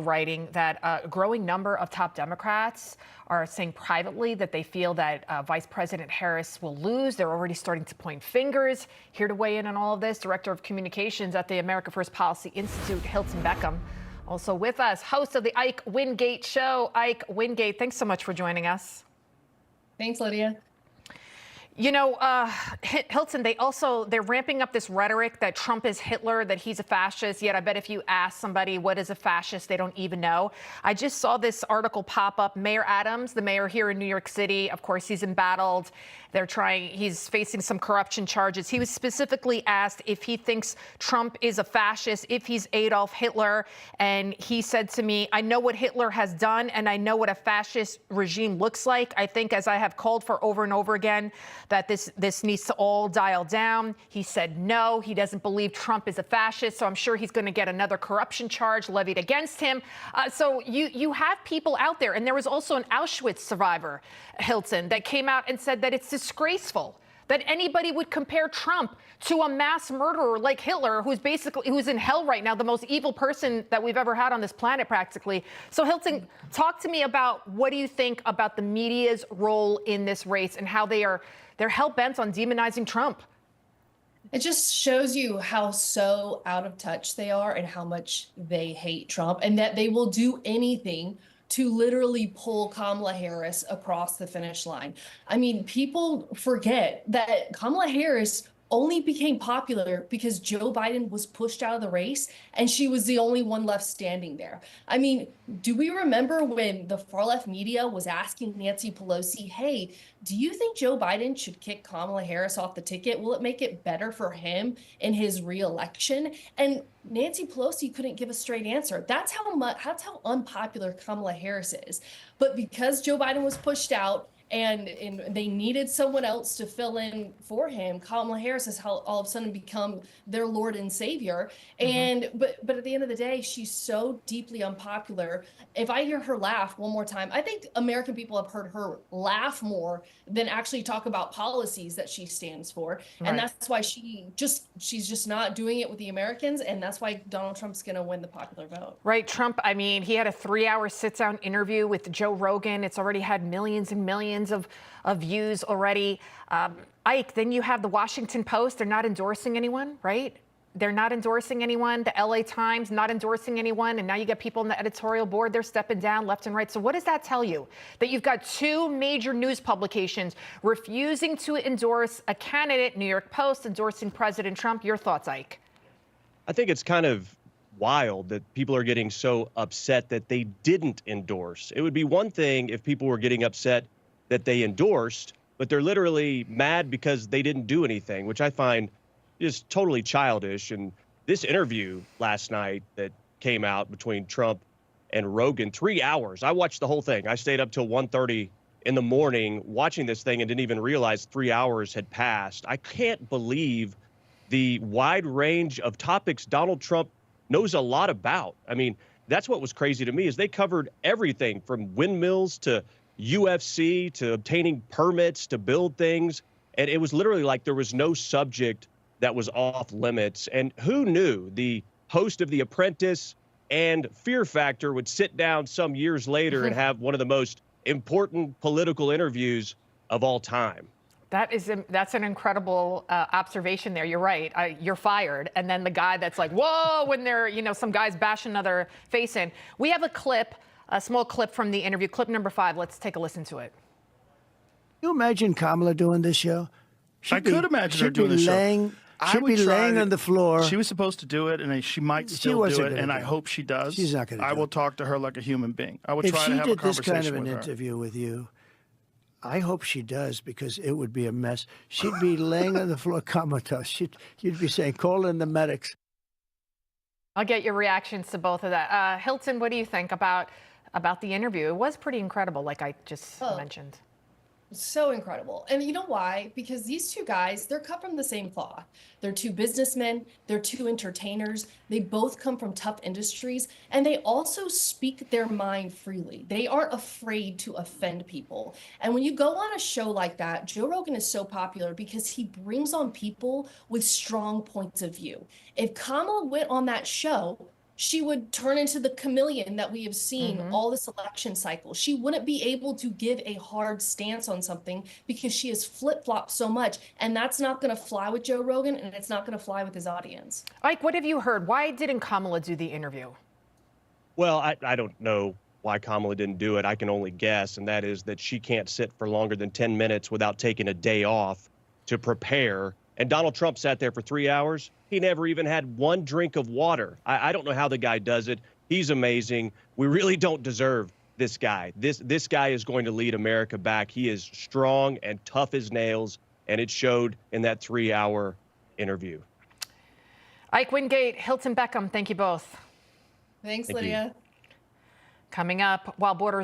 writing that a growing number of top Democrats are saying privately that they feel that Vice President Harris will lose. They're already starting to point fingers. Here to weigh in on all of this, Director of Communications at the America First Policy Institute, Hilton Beckham. Also with us, host of the Ike Wingate Show, Ike Wingate. Thanks so much for joining us. Thanks, Lydia. You know, Hilton, they're ramping up this rhetoric that Trump is Hitler, that he's a fascist. Yet I bet if you ask somebody what is a fascist, they don't even know. I just saw this article pop up. Mayor Adams, the mayor here in New York City, of course, he's embattled. He's facing some corruption charges. He was specifically asked if he thinks Trump is a fascist, if he's Adolf Hitler. And he said to me, I know what Hitler has done, and I know what a fascist regime looks like. I think, as I have called for over and over again, that this needs to all dial down. He said no, he doesn't believe Trump is a fascist, so I'm sure he's going to get another corruption charge levied against him. So you have people out there, and there was also an Auschwitz survivor, Hilton, that came out and said that it's disgraceful that anybody would compare Trump to a mass murderer like Hitler, who's in hell right now, the most evil person that we've ever had on this planet, practically. So, Hilton, talk to me about what do you think about the media's role in this race and how they're hell-bent on demonizing Trump. It just shows you how so out of touch they are and how much they hate Trump, and that they will do anything to literally pull Kamala Harris across the finish line. I mean, people forget that Kamala Harris only became popular because Joe Biden was pushed out of the race and she was the only one left standing there. I mean, do we remember when the far left media was asking Nancy Pelosi, hey, do you think Joe Biden should kick Kamala Harris off the ticket? Will it make it better for him in his reelection? And Nancy Pelosi couldn't give a straight answer. That's how unpopular Kamala Harris is. But because Joe Biden was pushed out, and they needed someone else to fill in for him, Kamala Harris has all of a sudden become their Lord and Savior. And but at the end of the day, she's so deeply unpopular. If I hear her laugh one more time, I think American people have heard her laugh more than actually talk about policies that she stands for. Right. And that's why she's just not doing it with the Americans, and that's why Donald Trump's going to win the popular vote. Right, Trump, I mean, he had a 3-hour sit-down interview with Joe Rogan. It's already had millions and millions of views already. Ike, then you have the Washington Post. They're not endorsing anyone, right? They're not endorsing anyone. The LA Times not endorsing anyone. And now you get people on the editorial board. They're stepping down left and right. So what does that tell you? That you've got two major news publications refusing to endorse a candidate, New York Post endorsing President Trump. Your thoughts, Ike? I think it's kind of wild that people are getting so upset that they didn't endorse. It would be one thing if people were getting upset that they endorsed, but they're literally mad because they didn't do anything, which I find is totally childish. And this interview last night that came out between Trump and Rogan, 3 hours. I watched the whole thing. I stayed up till 1:30 in the morning watching this thing and didn't even realize 3 hours had passed. I can't believe the wide range of topics Donald Trump knows a lot about. I mean, that's what was crazy to me, is they covered everything from windmills to UFC to obtaining permits to build things. And it was literally like there was no subject that was off limits. And who knew the host of The Apprentice and Fear Factor would sit down some years later and have one of the most important political interviews of all time? That's an incredible observation there. You're right. You're fired. And then the guy that's like, whoa, when they're, some guys bash another face in. We have a small clip from the interview, clip number 5. Let's take a listen to it. Can you imagine Kamala doing this show? I could imagine her doing this show. She'd be laying on the floor. She was supposed to do it, and she might still do it, and I hope she does. She's not going to do it. I will talk to her like a human being. I would try to have a conversation with her. If she did this kind of an interview with you, I hope she does, because it would be a mess. She'd be laying on the floor comatose. You'd be saying, call in the medics. I'll get your reactions to both of that. Hilton, what do you think about the interview? It was pretty incredible, like I just mentioned. So incredible. And you know why? Because these two guys, they're cut from the same cloth. They're two businessmen. They're two entertainers. They both come from tough industries, and they also speak their mind freely. They aren't afraid to offend people. And when you go on a show like that, Joe Rogan is so popular because he brings on people with strong points of view. If Kamala went on that show, she would turn into the chameleon that we have seen Mm-hmm. all this election cycle. She wouldn't be able to give a hard stance on something because she has flip-flopped so much. And that's not going to fly with Joe Rogan, and it's not going to fly with his audience. Ike, what have you heard? Why didn't Kamala do the interview? Well, I don't know why Kamala didn't do it. I can only guess, and that is that she can't sit for longer than 10 minutes without taking a day off to prepare. And Donald Trump sat there for 3 hours. He never even had one drink of water. I don't know how the guy does it. He's amazing. We really don't deserve this guy. This guy is going to lead America back. He is strong and tough as nails, and it showed in that 3-hour interview. Ike Wingate, Hilton Beckham, thank you both. Thanks, Thank you. Lydia. Coming up, while borders